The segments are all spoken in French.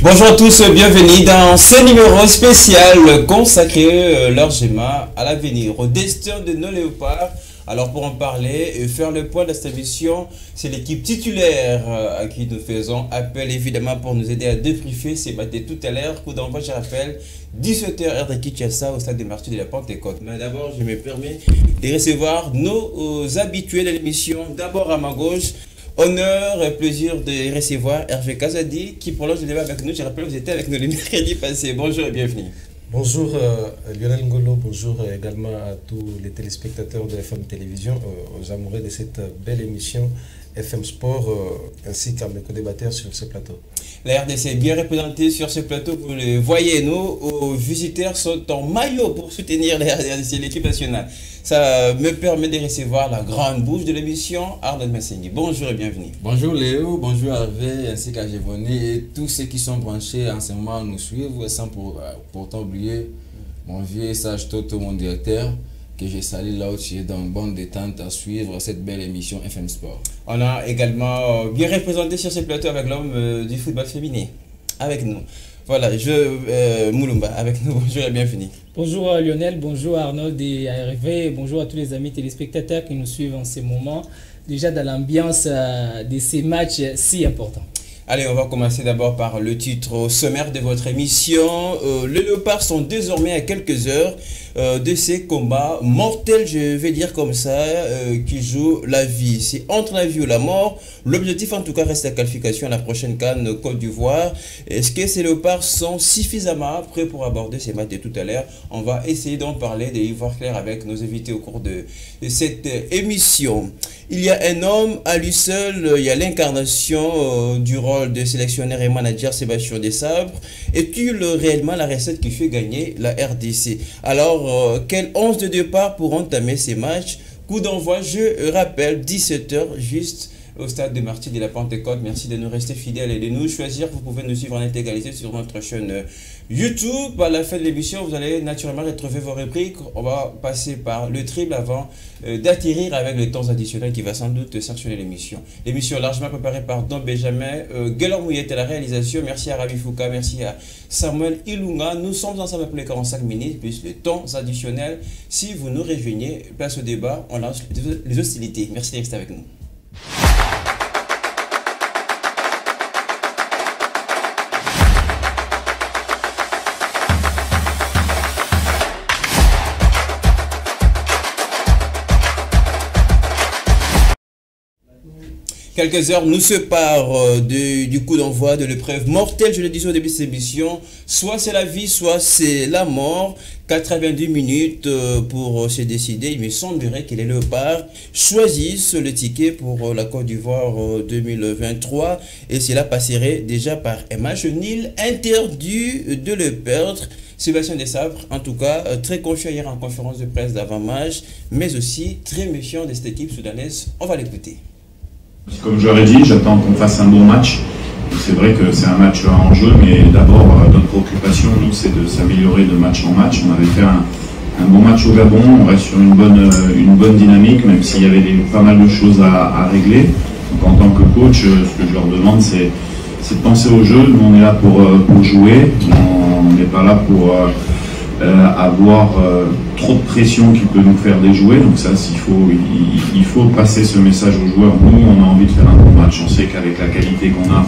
Bonjour à tous, bienvenue dans ce numéro spécial consacré largement à l'avenir, au destin de nos léopards. Alors pour en parler et faire le point de cette émission, c'est l'équipe titulaire à qui nous faisons appel évidemment pour nous aider à débriefer ces matchs de tout à l'heure. Coup d'envoi, je rappelle, 17h heure de Kinshasa au stade de Martyrs de la Pentecôte. Mais d'abord, je me permets de recevoir nos habitués de l'émission. D'abord à ma gauche, honneur et plaisir de recevoir Hervé Kazadi qui prolonge le débat avec nous. Je rappelle que vous étiez avec nous le mercredi passé. Bonjour et bienvenue. Bonjour Lionel Ngolo, bonjour également à tous les téléspectateurs de FM Télévision, aux amoureux de cette belle émission FM Sport, ainsi qu'à mes co-débatteurs sur ce plateau. La RDC est bien représentée sur ce plateau, vous le voyez, nos visiteurs sont en maillot pour soutenir la RDC, l'équipe nationale. Ça me permet de recevoir la grande bouche de l'émission, Arnold Messengi. Bonjour et bienvenue. Bonjour Léo, bonjour Hervé, ainsi qu'à Gévoni et tous ceux qui sont branchés en ce moment à nous suivre, sans pourtant oublier mon vieux sage Toto, mon directeur, que j'ai salé là où tu es dans une bonne détente à suivre cette belle émission FM Sport. On a également bien représenté sur ce plateau avec l'homme du football féminin, avec nous. Voilà, Moulumba avec nous, bonjour et bienvenue. Bonjour Lionel, bonjour Arnold et Hervé, bonjour à tous les amis téléspectateurs qui nous suivent en ce moment, déjà dans l'ambiance de ces matchs si importants. Allez, on va commencer d'abord par le titre sommaire de votre émission. Les léopards sont désormais à quelques heures de ces combats mortels, je vais dire comme ça, qui jouent la vie. C'est entre la vie ou la mort. L'objectif en tout cas reste la qualification à la prochaine CAN Côte d'Ivoire. Est-ce que ces léopards sont suffisamment prêts pour aborder ces matchs de tout à l'heure? On va essayer d'en parler, d'y voir clair avec nos invités au cours de cette émission. Il y a un homme à lui seul, il y a l'incarnation du rôle de sélectionneur et manager Sébastien Desabre. Est-il réellement la recette qui fait gagner la RDC? Alors, quel 11 de départ pour entamer ces matchs? Coup d'envoi, je rappelle, 17h juste au stade de Martyrs de la Pentecôte. Merci de nous rester fidèles et de nous choisir. Vous pouvez nous suivre en intégralité sur notre chaîne YouTube. À la fin de l'émission, vous allez naturellement retrouver vos répliques. On va passer par le triple avant d'atterrir avec le temps additionnel qui va sans doute sanctionner l'émission. L'émission largement préparée par Don Benjamin, Guélor Mouyette à la réalisation. Merci à Ravi Fouka, merci à Samuel Ilunga. Nous sommes ensemble pour les 45 minutes, plus le temps additionnel. Si vous nous rejoignez, place au débat, on lance les hostilités. Merci de rester avec nous. Quelques heures nous séparent du coup d'envoi de l'épreuve mortelle, je le disais au début de cette émission. Soit c'est la vie, soit c'est la mort. 90 minutes pour se décider. Il me semblerait que les léopards choisissent le ticket pour la Côte d'Ivoire 2023. Et cela passerait déjà par un match nul interdit de le perdre. Sébastien Desabre, en tout cas, très confiant hier en conférence de presse d'avant-match, mais aussi très méfiant de cette équipe soudanaise. On va l'écouter. Comme je l'aurais dit, j'attends qu'on fasse un bon match. C'est vrai que c'est un match en jeu, mais d'abord, notre préoccupation, nous, c'est de s'améliorer de match en match. On avait fait un bon match au Gabon, on reste sur une bonne dynamique, même s'il y avait pas mal de choses à régler. Donc en tant que coach, ce que je leur demande, c'est de penser au jeu. Nous, on est là pour jouer, on n'est pas là pour avoir trop de pression qui peut nous faire déjouer. Donc ça, il faut passer ce message aux joueurs. Nous, on a envie de faire un bon match. On sait qu'avec la qualité qu'on a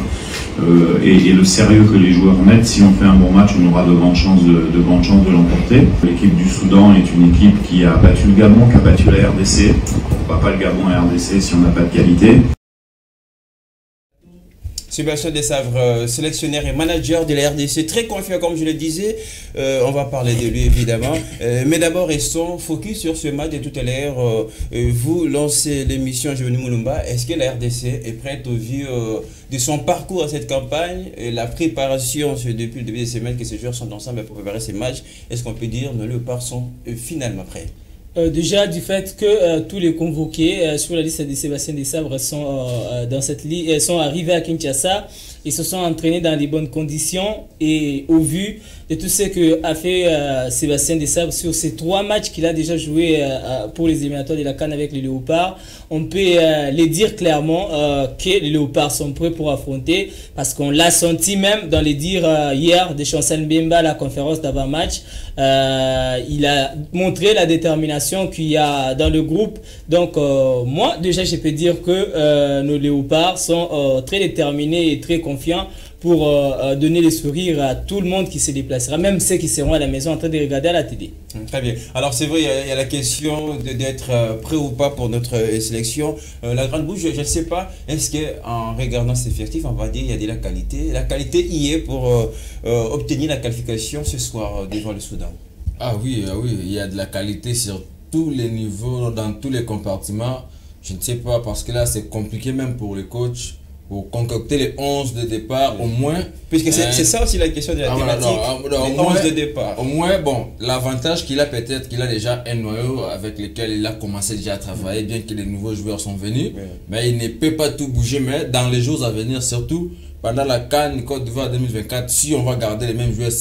et le sérieux que les joueurs mettent, si on fait un bon match, on aura de grandes chances de l'emporter. L'équipe du Soudan est une équipe qui a battu le Gabon, qui a battu la RDC. On ne va pas le Gabon et la RDC si on n'a pas de qualité. Sébastien Desabre, sélectionneur et manager de la RDC, très confiant comme je le disais, on va parler de lui évidemment, mais d'abord restons focus sur ce match de tout à l'heure. Vous lancez l'émission Géveni Moulumba, est-ce que la RDC est prête au vu de son parcours à cette campagne et la préparation depuis le début de semaine que ces joueurs sont ensemble pour préparer ces matchs? Est-ce qu'on peut dire que nos léopards sont finalement prêts? Déjà du fait que tous les convoqués sur la liste de Sébastien Desabre sont dans cette liste, sont arrivés à Kinshasa. Ils se sont entraînés dans les bonnes conditions et au vu de tout ce que a fait Sébastien Desabre sur ces 3 matchs qu'il a déjà joué pour les éliminatoires de la CAN avec les Léopards, on peut les dire clairement que les Léopards sont prêts pour affronter, parce qu'on l'a senti même dans les dires hier de Chancel Mbemba à la conférence d'avant-match. Il a montré la détermination qu'il y a dans le groupe. Donc moi déjà je peux dire que nos Léopards sont très déterminés et très confiants pour donner le sourire à tout le monde qui se déplacera, même ceux qui seront à la maison en train de regarder à la télé. Très bien. Alors c'est vrai, il y a la question d'être prêt ou pas pour notre sélection. La grande bouche, je ne sais pas, est-ce qu'en regardant ces effectifs, on va dire il y a de la qualité. La qualité y est pour obtenir la qualification ce soir devant le Soudan. Ah oui, il y a de la qualité sur tous les niveaux, dans tous les compartiments. Je ne sais pas, parce que là c'est compliqué même pour les coachs, pour concocter les 11 de départ au moins. Puisque c'est ça aussi la question de la thématique, les 11 de départ. Au moins, bon, l'avantage qu'il a peut-être qu'il a déjà un noyau avec lequel il a commencé déjà à travailler, bien que les nouveaux joueurs sont venus. Oui. Mais il ne peut pas tout bouger, mais dans les jours à venir, surtout pendant la CAN Côte d'Ivoire 2024, si on va garder les mêmes joueurs,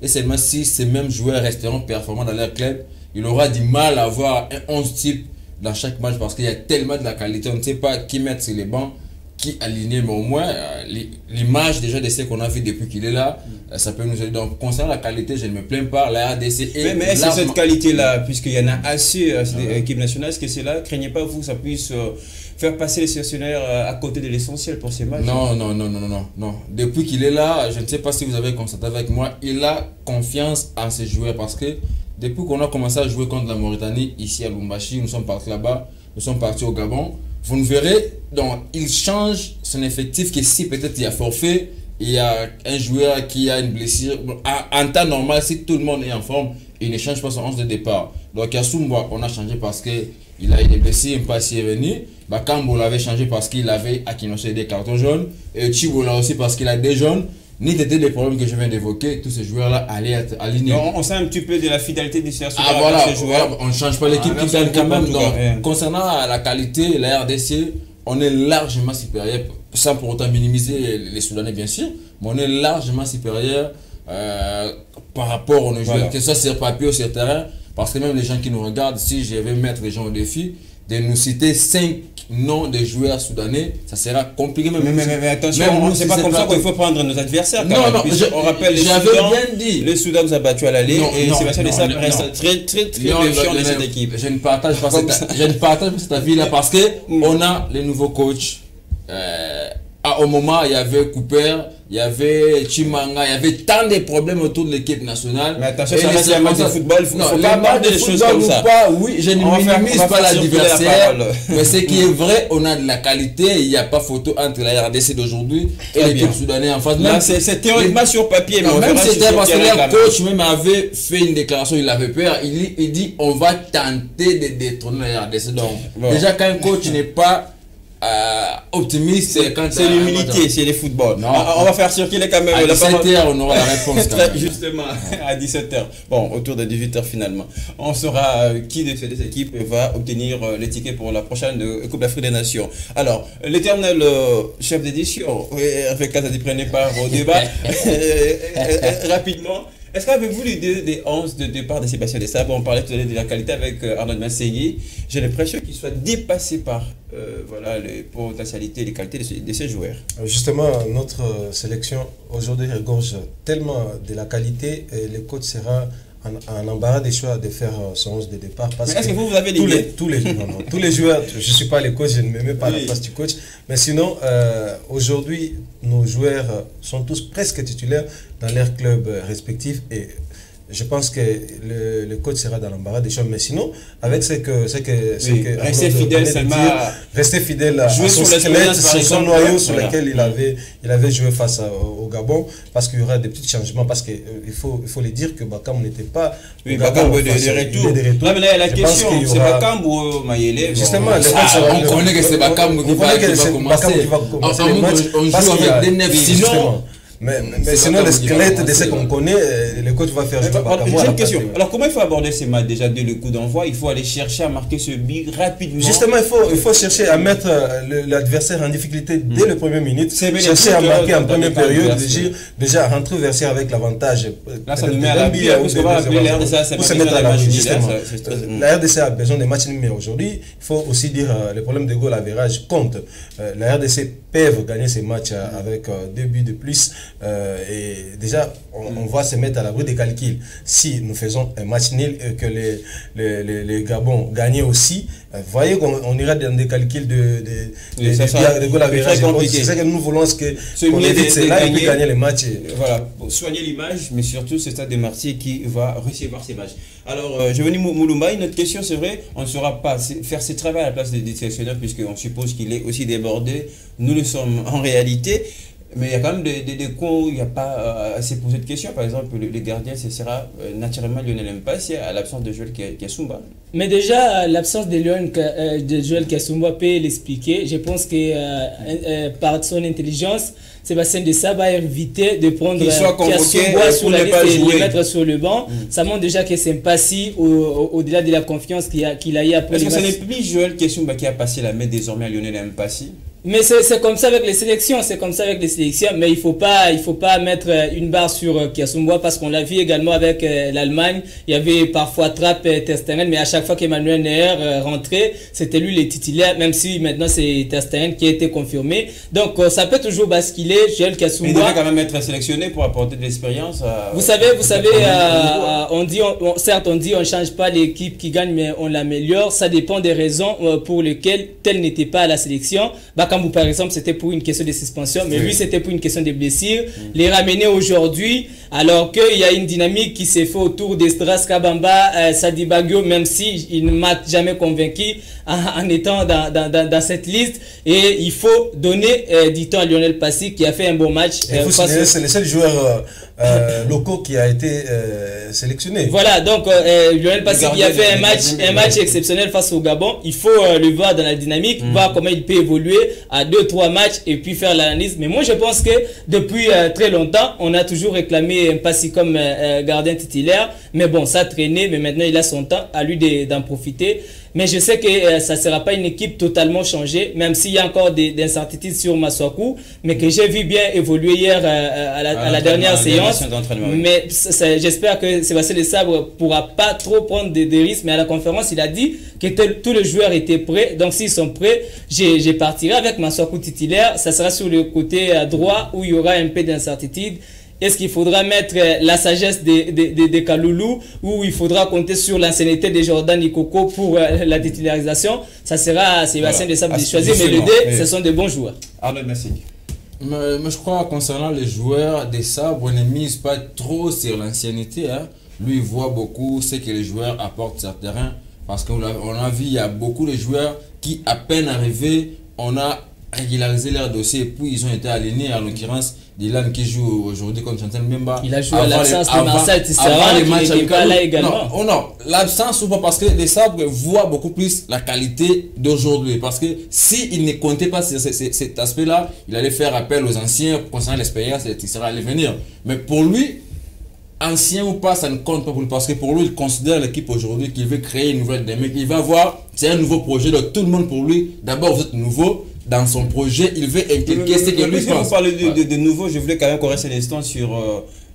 et seulement si ces mêmes joueurs resteront performants dans leur club, il aura du mal à avoir un 11 type dans chaque match, parce qu'il y a tellement de la qualité, on ne sait pas qui mettre sur les bancs, qui aligner, mais au moins l'image déjà de ce qu'on a vu depuis qu'il est là, ça peut nous aider. Donc concernant la qualité, je ne me plains pas, la RDC est mais est-ce que cette qualité-là, puisqu'il y en a assez à l'équipe nationale, est-ce que c'est là, craignez pas vous, ça puisse faire passer les sélectionneurs à côté de l'essentiel pour ces matchs? Non. Depuis qu'il est là, je ne sais pas si vous avez constaté avec moi, il a confiance en ses joueurs, parce que depuis qu'on a commencé à jouer contre la Mauritanie, ici à Lubumbashi, nous sommes partis là-bas, nous sommes partis au Gabon. Vous ne verrez, donc il change son effectif, que si peut-être il y a forfait, il y a un joueur qui a une blessure. En temps normal, si tout le monde est en forme, il ne change pas son 11 de départ. Donc Yassumba, on a changé parce qu'il a eu des blessures, Mpassi est venu. Bakambo l'avait changé parce qu'il avait Akinosé des cartons jaunes. Et Chibola aussi parce qu'il a des jaunes. Ni des problèmes que je viens d'évoquer, tous ces joueurs-là allaient être alignés. On sait un petit peu de la fidélité des sélectionneurs. Ces joueurs. On ne change pas l'équipe qui gagne quand même. Donc, concernant la qualité, la RDC, on est largement supérieur, sans pour autant minimiser les Soudanais bien sûr, mais on est largement supérieur par rapport aux joueurs, que ce soit sur papier ou sur terrain, parce que même les gens qui nous regardent, si je vais mettre les gens au défi, de nous citer 5 noms de joueurs soudanais, ça sera compliqué. Mais attention, c'est pas comme ça qu'il faut prendre nos adversaires. On rappelle, le Soudan nous a battu à l'aller et Sébastien Desabre reste très méfiant de cette équipe. Je ne partage pas cet avis-là parce que on a les nouveaux coachs. Au moment, il y avait Cooper, il y avait Chimanga, il y avait tant de problèmes autour de l'équipe nationale. Mais attention, ça reste un match de football, il faut pas parler des choses comme ça. Oui, je ne minimise pas l'adversaire, mais ce qui est vrai, on a de la qualité, il n'y a pas photo entre la RDC d'aujourd'hui et l'équipe soudanaise en face. C'est théoriquement sur papier, mais on même verra c'était parce que leur coach même avait fait une déclaration, il avait peur, il dit on va tenter de détrôner la RDC. Donc déjà quand un coach n'est pas optimiste, c'est l'humilité, c'est le football. On va faire circuler quand même à 17h, on aura la réponse. Justement, à 17h. Bon, autour de 18h finalement. On saura qui de ces deux équipes va obtenir les tickets pour la prochaine Coupe d'Afrique des Nations. Alors, l'éternel chef d'édition, Hervé Kazadi, prenez part au débat. Rapidement. Est-ce qu'avez-vous l'idée des 11 de départ de Sébastien Desabre? On parlait tout à l'heure de la qualité avec Arnaud Massegui. J'ai l'impression qu'il soit dépassé par les potentialités et les qualités de ces joueurs. Justement, notre sélection aujourd'hui regorge tellement de la qualité et le coach sera en embarras des choix de faire son 11 de départ. Est-ce que vous avez l'idée? Tous les joueurs, je ne suis pas le coach, je ne me mets pas à la place du coach, mais sinon, aujourd'hui, nos joueurs sont tous presque titulaires dans leurs clubs respectifs et je pense que le coach sera dans l'embarras des choix, mais sinon, avec ce que rester fidèle seulement, rester fidèle à son squelette, son noyau sur lequel il avait joué face au Gabon, parce qu'il y aura des petits changements, parce qu'il faut le dire que Bakam n'était pas Bakam est de retour. Là, mais là, il y a la question, c'est Bakam ou Mayele? Justement, on connaît que c'est Bakam qui va commencer. On joue avec des neufs, sinon Mais sinon, le squelette de ce qu'on connaît, le coach va faire. J'ai une question. Alors, comment il faut aborder ces matchs déjà dès le coup d'envoi? Il faut aller chercher à marquer ce but rapidement. Justement, il faut chercher à mettre l'adversaire en difficulté dès les premières minutes. Chercher à marquer en première période, déjà rentrer au vestiaire avec l'avantage. Là, ça nous met à la bière, parce qu'on va appeler la RDC pour se mettre à la justement. La RDC a besoin de matchs numéro aujourd'hui. Il faut aussi dire le problème de goal average compte. La RDC peuvent gagner ces matchs avec 2 buts de plus. Et déjà, on va se mettre à l'abri des calculs. Si nous faisons un match nul et que les Gabon gagnent aussi, voyez qu'on ira dans des calculs de goal average. C'est ça que nous voulons, qu'on évite cela et puis gagner les matchs. Voilà, soigner l'image, mais surtout c'est Stade de Marseille qui va recevoir ces matchs. Alors, je venais Mouloumba, une autre question, c'est vrai, on ne saura pas faire ce travail à la place des sélectionneurs puisqu'on suppose qu'il est aussi débordé. Nous le sommes en réalité. Mais il y a quand même des coins où il n'y a pas à se poser de questions. Par exemple, les gardiens, ce sera naturellement Lionel Mpassi à l'absence de Joël Kassoumba. Mais déjà, l'absence de Joël Kassoumba peut l'expliquer. Je pense que par son intelligence, Sébastien Dessab va éviter de prendre Kassoumba sur la liste et le mettre sur le banc. Ça montre déjà que c'est Mpassi, au-delà de la confiance qu'il a eu après les matchs. Est-ce que ce n'est plus Joël Kassoumba qui a passé la main désormais à Lionel Mpassi? Mais c'est comme ça avec les sélections, mais il faut pas mettre une barre sur Kassoumba parce qu'on l'a vu également avec l'Allemagne, il y avait parfois Trapp et Ter Stegen, mais à chaque fois qu'Emmanuel Neuer rentrait, c'était lui le titulaire, même si maintenant c'est Ter Stegen qui a été confirmé. Donc ça peut toujours basculer, Joël Kassoumba. Il devrait quand même être sélectionné pour apporter de l'expérience. Vous savez, on dit on change pas l'équipe qui gagne, mais on l'améliore. Ça dépend des raisons pour lesquelles tel n'était pas à la sélection. Bakambu par exemple, c'était pour une question de suspension, mais lui c'était pour une question de blessure. Les ramener aujourd'hui, alors qu'il y a une dynamique qui s'est fait autour d'Estras Kabamba, Sadi Bagio, même si il ne m'a jamais convaincu en étant dans cette liste. Et il faut donner du temps à Lionel Passy qui a fait un bon match. C'est le seul joueur locaux qui a été sélectionné. Voilà, donc Lionel Passy qui a fait un match exceptionnel face au Gabon. Il faut le voir dans la dynamique, voir comment il peut évoluer à 2-3 matchs et puis faire l'analyse. Mais moi je pense que depuis très longtemps, on a toujours réclamé un Passy comme gardien titulaire. Mais bon, ça a traîné, mais maintenant il a son temps, à lui d'en profiter. Mais je sais que ça ne sera pas une équipe totalement changée, même s'il y a encore des incertitudes sur Masuaku, mais que j'ai vu bien évoluer hier à la dernière séance. Mais j'espère que Sébastien Desabre ne pourra pas trop prendre des risques. Mais à la conférence, il a dit que tous les joueurs étaient prêts. Donc s'ils sont prêts, je partirai avec Masuaku titulaire. Ça sera sur le côté droit où il y aura un peu d'incertitude. Est-ce qu'il faudra mettre la sagesse de Kaloulou ou il faudra compter sur l'ancienneté de Jordan Ikoko pour la titularisation? Ça sera à Sébastien Desabre de choisir, mais le dé, ce sont de bons joueurs. Arnaud Massig. Mais je crois concernant les joueurs Desabre, on ne mise pas trop sur l'ancienneté. Hein. Lui, il voit beaucoup ce que les joueurs apportent sur le terrain. Parce qu'on a vu, il y a beaucoup de joueurs qui, à peine arrivés, on a régularisé leur dossier et puis ils ont été alignés. En l'occurrence, Dylan qui joue aujourd'hui comme Chantal Memba. Il a joué à l'absence de Marcel Tissera qui n'était pas là également. Non, l'absence ou pas parce que Desabre voit beaucoup plus la qualité d'aujourd'hui. Parce que s'il ne comptait pas cet aspect-là, il allait faire appel aux anciens concernant l'expérience et Tissera allait venir. Mais pour lui, ancien ou pas, ça ne compte pas pour lui parce que pour lui, il considère l'équipe aujourd'hui qu'il veut créer une nouvelle dynamique. Il va voir, c'est un nouveau projet, donc tout le monde pour lui. D'abord, vous êtes nouveau. Dans son projet, il veut inculquer ce que lui pense. Vous parlez de nouveau, je voulais quand même qu'on reste un instant sur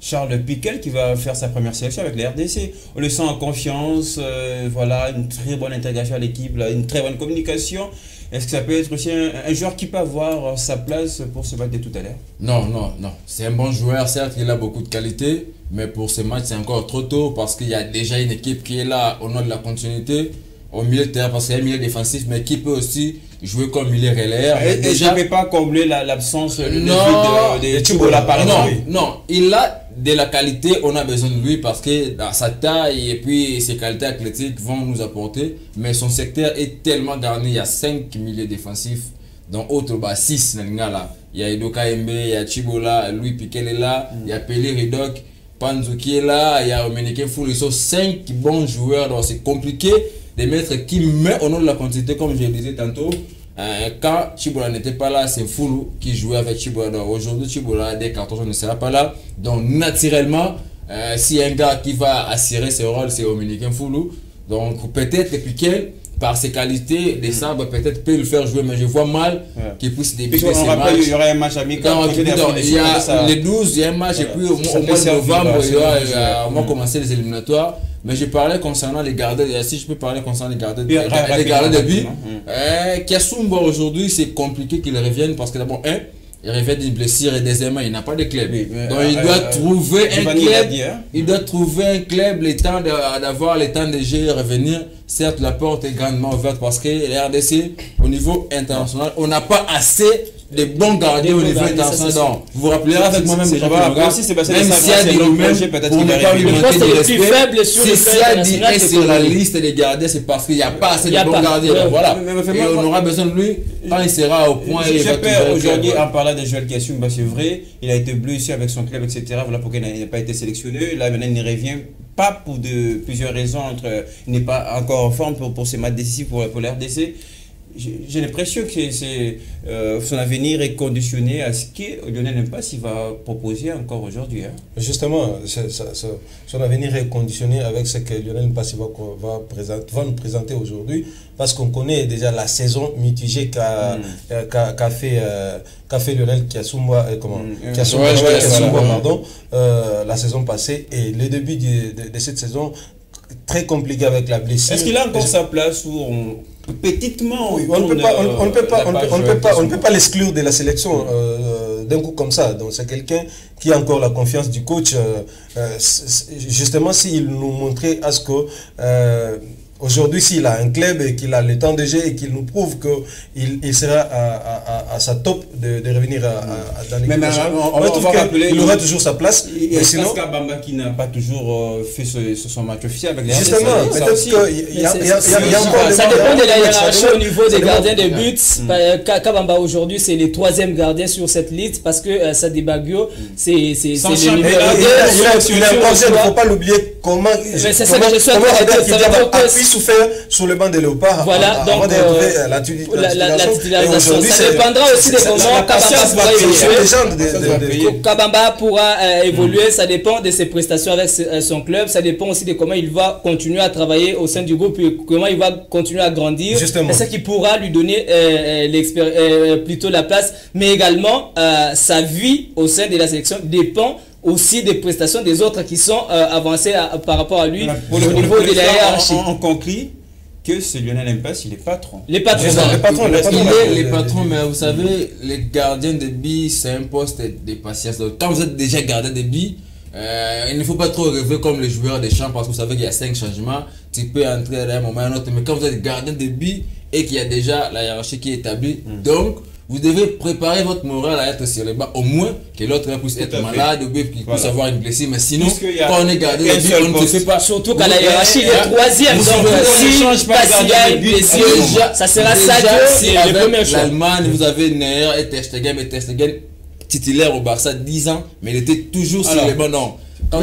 Charles Piquel qui va faire sa première sélection avec les RDC. On le sent en confiance, voilà, une très bonne intégration à l'équipe, une très bonne communication. Est-ce que ça peut être aussi un joueur qui peut avoir sa place pour ce match de tout à l'heure? Non. C'est un bon joueur, certes, il a beaucoup de qualité, mais pour ce match, c'est encore trop tôt parce qu'il y a déjà une équipe qui est là au nom de la continuité. Au milieu de terrain, parce qu'il y a un milieu défensif, mais qui peut aussi jouer comme milieu relayeur. Et déjà, ne peut pas combler l'absence de Chibola par exemple. Non, il a de la qualité, on a besoin de lui parce que sa taille et puis ses qualités athlétiques vont nous apporter. Mais son secteur est tellement garni, il y a 5 milieux défensifs, dont autres 6 là. Il y a Edoka Mbe, il y a Chibola, Louis Piquel est là, il y a Pelé Ridok, Panzo qui est là, il y a Omenike Foul, ils sont 5 bons joueurs, donc c'est compliqué de mettre qui met au nom de la quantité, comme je le disais tantôt, Quand Chibola n'était pas là, c'est Foulou qui jouait avec Chibola. Aujourd'hui, Chibola a des cartons, ne sera pas là. Donc, naturellement, si un gars qui va assurer ce rôle, c'est Dominicain Foulou. Donc, peut-être que Piquet, par ses qualités, des sabres, peut-être peut le faire jouer, mais je vois mal qu'il puisse débuter ces matchs. Il y aura un match amical. Il y a les 12, il y a un match, et puis au mois de novembre, on va commencer les éliminatoires. Mais je parlais concernant les gardiens, si je peux parler concernant les gardiens de but. Kiasumba aujourd'hui, c'est compliqué qu'il revienne parce que d'abord, il revient d'une blessure et deuxièmement, il n'a pas de club. Donc il doit trouver un club. Il doit trouver un club, le temps d'avoir le temps de jeu et revenir. Certes, la porte est grandement ouverte parce que les RDC, au niveau international, on n'a pas assez de bons gardiens au niveau international. Donc, vous vous rappelez avec moi-même, même s'il y a des lui-même, pour ne pas lui manquer de respect, si Siadi est sur la liste des gardiens, c'est parce qu'il n'y a pas assez de bons gardiens. Voilà. Et on aura besoin de lui quand il sera au point. J'espère aujourd'hui, en parlant de Joël Kiassoum, c'est vrai, il a été blessé avec son club, etc. Voilà pourquoi il n'a pas été sélectionné. Là, maintenant, il ne revient pas pour plusieurs raisons. Il n'est pas encore en forme pour ces matchs décisifs pour la RDC. J'ai l'impression que son avenir est conditionné à ce que Lionel Mpassi va proposer encore aujourd'hui. Justement, son avenir est conditionné avec ce que Lionel Mpassi va nous présenter aujourd'hui, parce qu'on connaît déjà la saison mitigée qu'a fait Lionel Kiassoumba, la saison passée, et le début de cette saison très compliqué avec la blessure. Est-ce qu'il a encore sa place où petitement on ne peut pas l'exclure de la sélection d'un coup comme ça. Donc c'est quelqu'un qui a encore la confiance du coach. Justement, s'il nous montrait à ce que aujourd'hui, s'il a un club et qu'il a le temps de jeu et qu'il nous prouve qu'il sera à sa top de revenir dans l'équipe nationale, il aura toujours sa place. Il y a Pascal Bamba qui n'a pas toujours fait son match officiel avec les justement, peut-être qu'il y a encore... Ça dépend de la hiérarchie au niveau des gardiens de but. Kabamba aujourd'hui, c'est le 3e gardien sur cette liste parce que Sadi Bagio, c'est le numéro 2. Il est encore jeune, il ne faut pas l'oublier. Comment souffert sur le banc de Léopard avant de retrouver la titularisation. Ça dépendra aussi de comment Kabamba pourra évoluer. Ça dépend de ses prestations avec son club. Ça dépend aussi de comment il va continuer à travailler au sein du groupe et comment il va continuer à grandir. C'est ça qui pourra lui donner plutôt la place. Mais également, sa vie au sein de la sélection dépend aussi des prestations des autres qui sont avancées par rapport à lui au niveau de la hiérarchie. On conclut que c'est Lionel Mpassi, il est patron. Il est patron, mais vous savez, les gardiens de billes, c'est un poste de patience. Donc, quand vous êtes déjà gardien de billes, il ne faut pas trop rêver comme les joueurs des champs parce que vous savez qu'il y a 5 changements. Tu peux entrer à un moment ou à un autre, mais quand vous êtes gardien de billes et qu'il y a déjà la hiérarchie qui est établie, donc vous devez préparer votre morale à être sur les bancs, au moins que l'autre puisse être malade ou qu'il puisse avoir une blessure. Mais sinon, quand on est gardien de but, on ne se fait pas. Surtout quand la hiérarchie est 3e. Donc, si on ne change pas s'il y a une blessure, ça sera Sadio. L'Allemagne, vous avez Neuer et Ter Stegen titulaire au Barça 10 ans, mais il était toujours sur les bancs. Non. On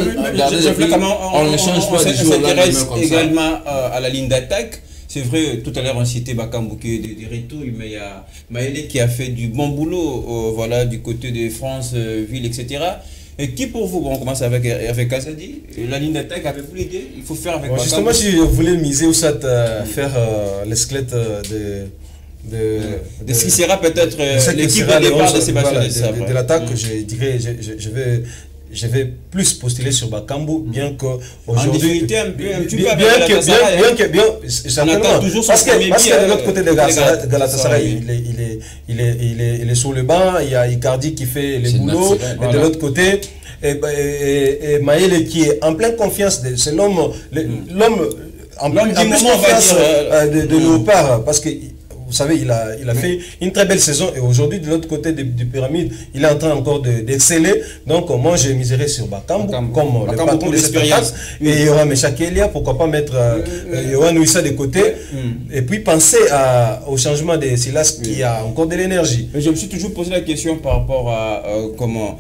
ne change pas du jour au lendemain comme ça. Également à la ligne d'attaque. C'est vrai, tout à l'heure on citait Bakambouké de retour, mais il y a Maëlé qui a fait du bon boulot voilà, du côté de France, Ville, etc. Et qui pour vous, on commence avec Kazadi, la ligne d'attaque, avez-vous l'idée? Il faut faire avec Bakambouké. Justement, si je voulais miser ou ça faire le squelette de ce qui sera peut-être l'équipe de départ de Sébastien de l'attaque, je dirais, je vais plus postuler sur Bakambu, bien que aujourd'hui, parce que de l'autre côté de Galatasaray, il est sur le banc, il y a Icardi qui fait les boulots, et de l'autre côté, et Maël qui est en pleine confiance, c'est l'homme en pleine confiance de Léopard, parce que vous savez, il a fait une très belle saison et aujourd'hui, de l'autre côté du pyramide, il est en train encore d'exceller. Donc, moi, je miserai sur Bakambu comme le patron de cette attaque. Et il y aura Meshak Elia, pourquoi pas mettre Yohan Wissa de côté. Et puis, penser au changement de Silas qui a encore de l'énergie. Je me suis toujours posé la question par rapport à comment...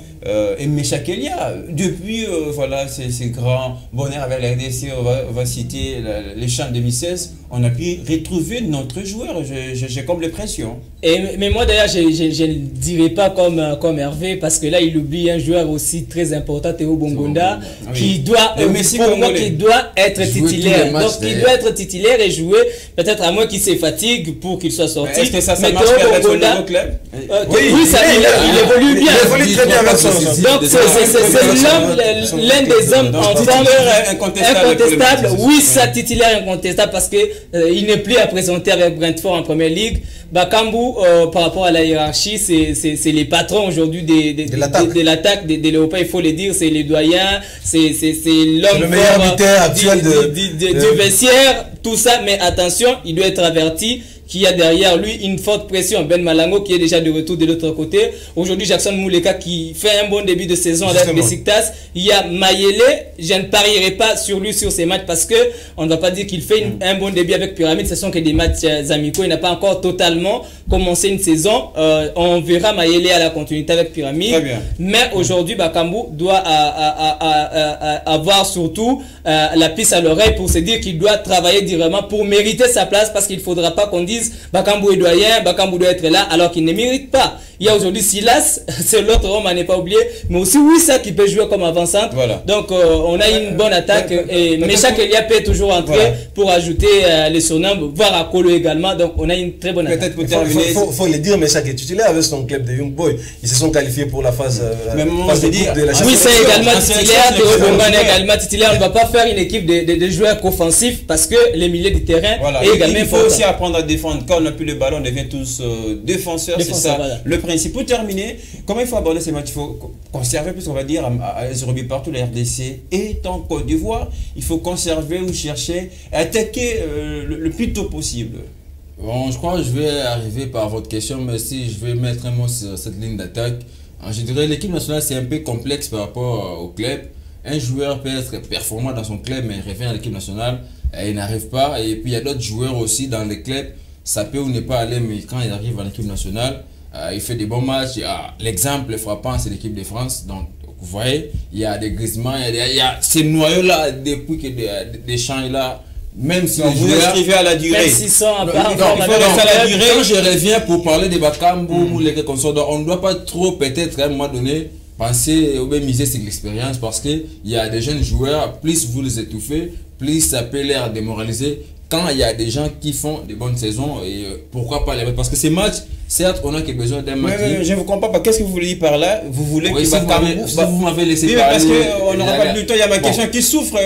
et Meshak Elia, depuis voilà, ces grands bonheurs avec la RDC, on va citer les champs de 2016, on a pu retrouver notre joueur. J'ai comme l'impression. Mais moi d'ailleurs, je ne dirais pas comme Hervé, parce que là, il oublie un joueur aussi très important, Théo Bongonda, qui doit, pour moi, qui doit être titulaire. Donc, il doit être titulaire et jouer, peut-être à moins qu'il se fatigue pour qu'il soit sorti. Est-ce que ça marche bien avec son nouveau club? Oui, ça, il évolue bien. Il évolue très bien avec son. Donc, c'est l'un des hommes en forme incontestable. Oui, ça titulaire incontestable parce que il n'est plus à présenter avec Brentford en Première Ligue. Bakambu, par rapport à la hiérarchie, c'est les patrons aujourd'hui de l'attaque des Léopards, il faut le dire, c'est les doyens, c'est l'homme le meilleur buteur actuel du vestiaire, tout ça, mais attention, il doit être averti qu'il y a derrière lui une forte pression. Ben Malango qui est déjà de retour de l'autre côté. Aujourd'hui, Jackson Mouleka qui fait un bon début de saison avec Besiktas. Il y a Mayele, je ne parierai pas sur lui sur ces matchs parce que on ne va pas dire qu'il fait un bon début avec Pyramide. Ce sont que des matchs amicaux. Il n'a pas encore totalement commencé une saison. On verra Mayele à la continuité avec Pyramide. Mais aujourd'hui, Bakambu doit avoir surtout la piste à l'oreille pour se dire qu'il doit travailler directement pour mériter sa place, parce qu'il ne faudra pas qu'on dise Bakambu est doyen, Bakambu doit être là alors qu'il ne mérite pas. Il y a aujourd'hui Silas, c'est l'autre homme à ne pas oublier, mais aussi Wissa qui peut jouer comme avant-centre. Donc on a une bonne attaque et Meshak Elia peut toujours entrer pour ajouter les surnoms, voire Akolo également. Donc on a une très bonne attaque. Il faut le dire, Meshak est titulaire avec son club de Young Boy. Ils se sont qualifiés pour la phase de la oui, c'est également titulaire. Également titulaire. On ne va pas faire une équipe de joueurs offensifs parce que les milieux du terrain est également il faut aussi apprendre à défendre. Quand on n'a plus le ballon, on devient tous défenseurs. C'est ça le principe. Pour terminer, comment il faut aborder ces matchs? Il faut conserver, puisqu'on va dire à Zorobi partout, la RDC est en Côte d'Ivoire. Il faut conserver ou chercher à attaquer le plus tôt possible. Bon, je crois que je vais arriver par votre question, mais si je vais mettre un mot sur cette ligne d'attaque, je dirais l'équipe nationale c'est un peu complexe par rapport au club. Un joueur peut être performant dans son club, mais il revient à l'équipe nationale, et il n'arrive pas. Et puis il y a d'autres joueurs aussi dans les clubs, ça peut ou ne pas aller, mais quand il arrive à l'équipe nationale, il fait des bons matchs. L'exemple frappant, c'est l'équipe de France. Donc, vous voyez, il y a des Griezmann, il y a ces noyaux-là, depuis que des champs là, même si vous inscrivez à la durée. Même s'ils sont à part, quand je reviens pour parler de Bakambu ou les consorts, on ne doit pas trop, peut-être, à un moment donné, penser ou bien miser sur l'expérience, parce qu'il y a des jeunes joueurs, plus vous les étouffez, plus ça peut les démoraliser. Quand il y a des gens qui font des bonnes saisons, et pourquoi pas les mettre? Parce que ces matchs, certes, on a besoin d'un match. Je ne vous comprends pas. Qu'est-ce que vous voulez dire par là? Vous voulez que vous m'avez laissé parler. Parce qu'on n'aura pas plus de temps. Il y a ma question qui souffre.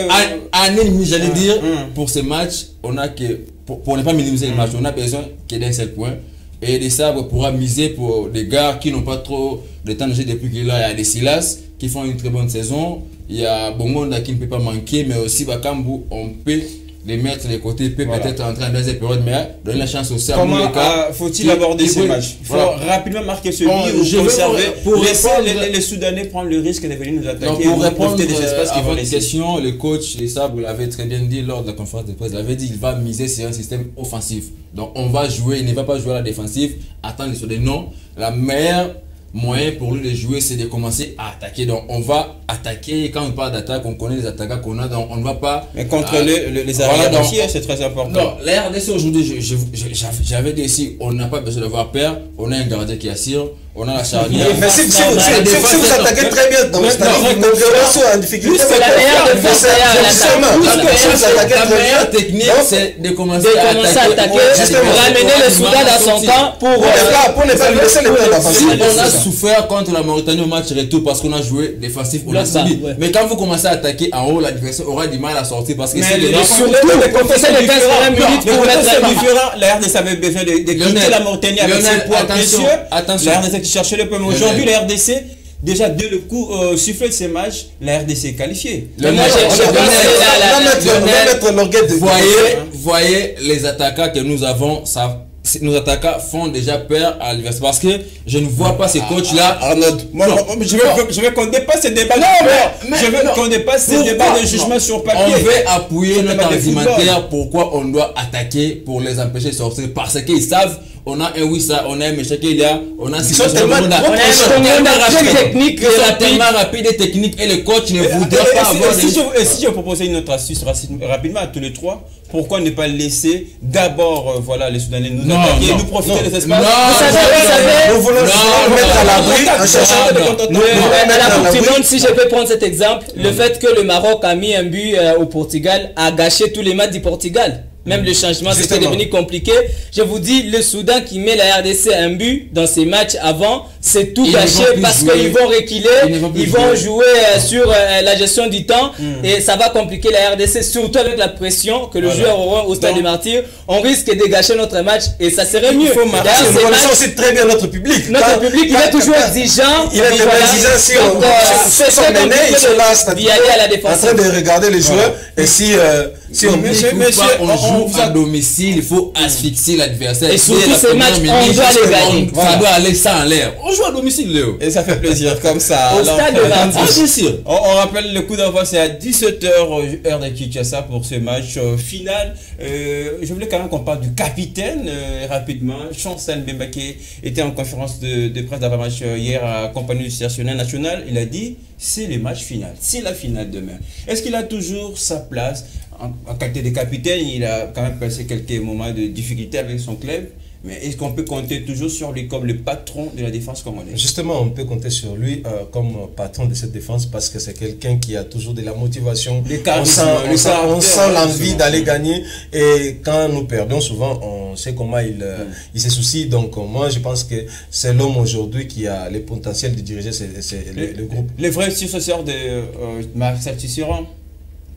J'allais dire, pour ces matchs, on a que, pour ne pas minimiser les matchs, on a besoin qu'il y ait d'un seul point. Et des sabres pourra miser pour des gars qui n'ont pas trop de temps de jeu depuis qu'il y a des Silas qui font une très bonne saison. Il y a Bongonda qui ne peut pas manquer, mais aussi Bakambu, on peut les mettre de côté, peut peut-être entrer en deuxième période, mais donner la chance aussi à Comment faut-il aborder ces matchs? Il faut rapidement marquer ce but ou conserver, pour laisser les Soudanais prendre le risque de venir nous attaquer. Pour répondre à votre question, le coach les Sabres l'avait très bien dit lors de la conférence de presse, il avait dit qu'il va miser sur un système offensif. Donc on va jouer, il ne va pas jouer à la défensive, attendre sur des noms. La meilleure moyen pour lui de jouer, c'est de commencer à attaquer. Donc on va attaquer. Quand on parle d'attaque, on connaît les attaquants qu'on a, donc on ne va pas. Mais contre les arrière c'est très important. Non, la RDC aujourd'hui, j'avais dit ici, on n'a pas besoin d'avoir peur. On a un gardien qui assure, on a la charnière. Mais si vous attaquez très bien, donc c'est en difficulté. La meilleure technique, c'est de commencer à attaquer, ramener le Soudan dans son camp pour ne pas lui laisser le temps d'offensive. On a souffert contre la Mauritanie au match retour parce qu'on a joué défensif, on a subi. Mais quand vous commencez à attaquer en haut, l'adversaire aura du mal à sortir parce que c'est les contextes différents. La RDC avait besoin de quitter la Mauritanie avec ses points précieux. La RDC qui cherchait le point. Aujourd'hui, la RDC, déjà dès le coup sifflet de ces matchs, la RDC est qualifiée. Voyez les attaquants que nous avons, nos attaquants font déjà peur à l'adversaire parce que je ne vois pas ces coachs là. Je veux qu'on dépasse ces débats. Je veux qu'on dépasse ces débats de jugement sur papier. On veut appuyer notre argumentaire pourquoi on doit attaquer pour les empêcher de sortir, parce qu'ils savent on a un Wissa, on a un Mechakelia, on a sont tellement technique, tellement rapide et technique, et le coach ne voudrait pas avoir. Si je proposais une autre astuce rapidement à tous les trois, pourquoi ne pas laisser d'abord voilà, les Soudanais nous attaquer, nous profiter des espaces? Nous voulons mettre à l'abri en cherchant de contenter. Si je peux prendre cet exemple, le fait que le Maroc a mis un but au Portugal a gâché tous les matchs du Portugal. Même le changement, c'était devenu compliqué. Je vous dis, le Soudan qui met la RDC un but dans ses matchs avant, c'est tout gâché parce qu'ils vont reculer, ils vont jouer sur la gestion du temps et ça va compliquer la RDC, surtout avec la pression que le joueur aura au stade des Martyrs. On risque de gâcher notre match et ça serait mieux. Nous connaissons aussi très bien notre public. Notre public, il est toujours exigeant. Il est exigeant si on sont menés, ils sont là d'y aller à la défense. En train de regarder les joueurs et si on joue à domicile, il faut asphyxier l'adversaire. Et surtout ces matchs, on doit les gagner. Ça doit aller ça en l'air. On joue à domicile, Léo. Et ça fait plaisir comme ça. Au stade de Martyrs. On rappelle le coup d'envoi, c'est à 17h heure de Kinshasa pour ce match final. Je voulais quand même qu'on parle du capitaine rapidement. Chancel Mbemba qui était en conférence de presse d'avant-match hier accompagné du sélectionneur national. Il a dit c'est le match final, c'est la finale demain. Est-ce qu'il a toujours sa place? En qualité de capitaine, il a quand même passé quelques moments de difficulté avec son club. Mais est-ce qu'on peut compter toujours sur lui comme le patron de la défense congolaise? Justement, on peut compter sur lui comme patron de cette défense parce que c'est quelqu'un qui a toujours de la motivation. On sent l'envie d'aller gagner. Et quand nous perdons, souvent, on sait comment il se soucie. Donc, moi, je pense que c'est l'homme aujourd'hui qui a le potentiel de diriger le groupe. Le vrai successeur de Marcel Tisserand.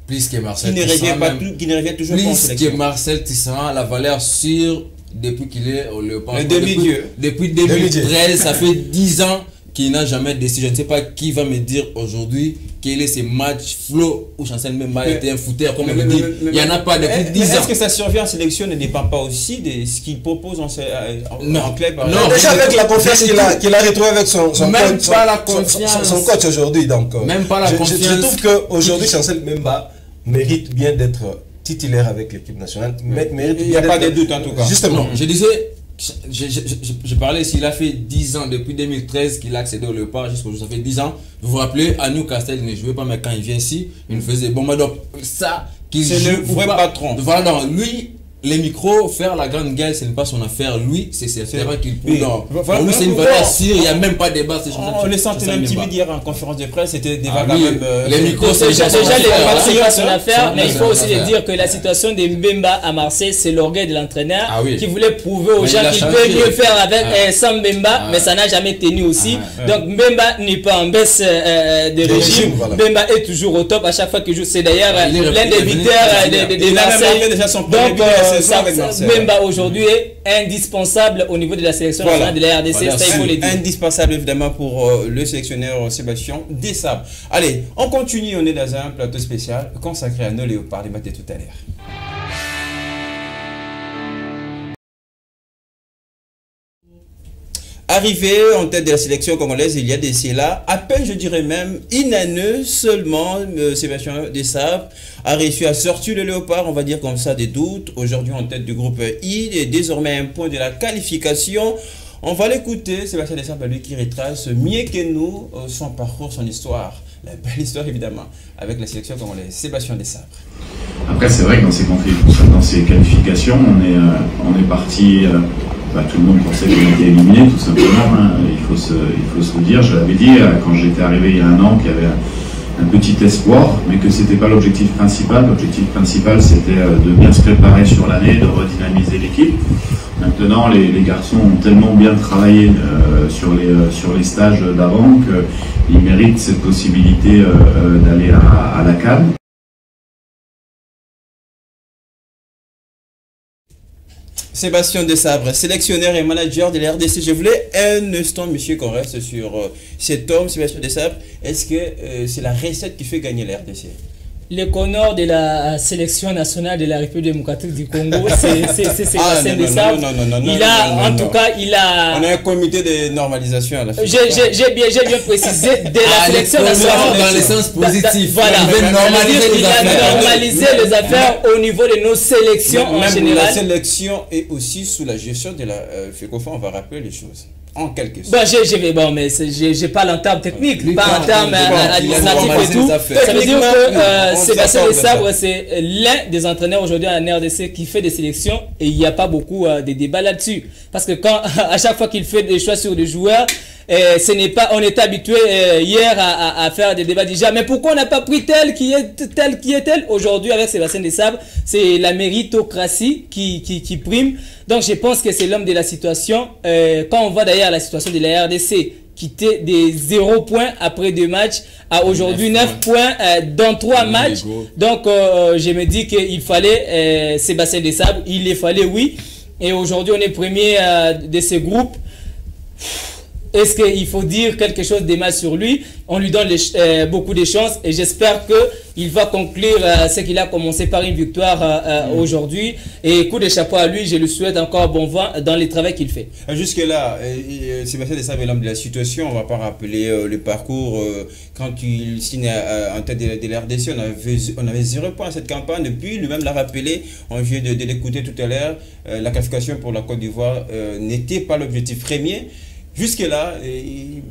Plus que Marcel Tisserand. Qui ne revient toujours pas en sélection. Plus que Marcel Tisserand, la valeur sûre depuis qu'il est au Léopard. Depuis 2013, ça fait 10 ans qu'il n'a jamais décidé. Je ne sais pas qui va me dire aujourd'hui quel est ce match flow où Chancel Mbemba était un footeur, comme on le dit. Il n'y en a pas depuis 10 ans. Est-ce que sa survie en sélection ne dépend pas aussi de ce qu'il propose en club? Non, déjà avec la confiance qu'il a retrouvée avec son coach aujourd'hui. Même pas la confiance. Je trouve qu'aujourd'hui, Chancel Mbemba mérite bien d'être titulaire avec l'équipe nationale. Il n'y a pas de doute en tout cas. Justement. Je disais, je parlais s'il a fait 10 ans depuis 2013 qu'il a accédé au Léopard jusqu'au jour, ça fait 10 ans. Vous vous rappelez, à Newcastle, il ne jouait pas, mais quand il vient ici, il nous faisait bon. Donc, ça, c'est le vrai patron. Voilà, donc lui, les micros, faire la grande gueule, ce n'est pas son affaire. Lui, c'est certain qu'il peut. Pour lui, c'est une valeur sûre, il n'y a même pas de débat. On les sentait un timide hier en conférence de presse, c'était des vagues même. Les micros, c'est déjà les pas son affaire, mais il faut aussi dire que la situation de Mbemba à Marseille, c'est l'orgueil de l'entraîneur qui voulait prouver aux gens qu'il peut mieux faire avec sans Mbemba, mais ça n'a jamais tenu aussi. Donc Mbemba n'est pas en baisse de régime. Mbemba est toujours au top à chaque fois qu'il joue. C'est d'ailleurs l'un des buteurs de Marseille. Donc Mbemba aujourd'hui est indispensable au niveau de la sélection nationale de la RDC, ça il faut le dire. Indispensable évidemment pour le sélectionneur Sébastien Desabre. Allez, on continue, on est dans un plateau spécial consacré à nos léopards, débatté tout à l'heure. Arrivé en tête de la sélection congolaise, il y a des cela, à peine je dirais même une année seulement, Sébastien Desabre a réussi à sortir le léopard, on va dire comme ça, des doutes. Aujourd'hui en tête du groupe I, et désormais un point de la qualification. On va l'écouter, Sébastien Desabre, lui qui retrace mieux que nous son parcours, son histoire. La belle histoire évidemment, avec la sélection congolaise. Sébastien Desabre. Après c'est vrai que dans ces qualifications, on est parti... tout le monde pensait qu'on était éliminé, tout simplement. Il faut se le dire. Je l'avais dit quand j'étais arrivé il y a un an qu'il y avait un petit espoir, mais que c'était pas l'objectif principal. L'objectif principal, c'était de bien se préparer sur l'année, de redynamiser l'équipe. Maintenant, les garçons ont tellement bien travaillé sur les stages d'avant qu'ils méritent cette possibilité d'aller à la CAN. Sébastien Desabre, sélectionneur et manager de la RDC. Je voulais un instant, monsieur, qu'on reste sur cet homme, Sébastien Desabre. Est-ce que c'est la recette qui fait gagner la RDC? Le connard de la sélection nationale de la République démocratique du Congo, c'est Sébastien Desabre. Il a, en tout cas, il a... On a un comité de normalisation à la fin. J'ai bien précisé de la sélection nationale. Dans le sens positif. Voilà. Il a normalisé les affaires au niveau de nos sélections en général. La sélection est aussi sous la gestion de la FECOFA, on va rappeler les choses. En quelque sorte. Mais j'ai pas en termes techniques, pas en termes administratifs et tout. Ça veut dire que Sébastien Desabre, c'est l'un des entraîneurs aujourd'hui en RDC qui fait des sélections et il n'y a pas beaucoup de débats là-dessus. Parce que à chaque fois qu'il fait des choix sur des joueurs, on était habitué hier à faire des débats déjà. Mais pourquoi on n'a pas pris tel qui est tel aujourd'hui avec Sébastien Desabre? C'est la méritocratie qui prime. Donc je pense que c'est l'homme de la situation. Quand on voit d'ailleurs la situation de la RDC, quitter des 0 points après 2 matchs à aujourd'hui 9 points dans 3 matchs. Donc je me dis qu'il fallait Sébastien Desabre, il les fallait, oui. Et aujourd'hui on est premier de ce groupe. Est-ce qu'il faut dire quelque chose de mal sur lui? On lui donne beaucoup de chances et j'espère qu'il va conclure ce qu'il a commencé par une victoire aujourd'hui. Et coup de chapeau à lui, je lui souhaite encore bon vent dans le travail qu'il fait. Jusque-là, Sébastien Desabre est l'homme de la situation. On ne va pas rappeler le parcours. Quand il signe en tête de l'RDC, on avait 0 point à cette campagne. Depuis, lui-même l'a rappelé. On vient de l'écouter tout à l'heure. La qualification pour la Côte d'Ivoire n'était pas l'objectif premier. Jusque-là,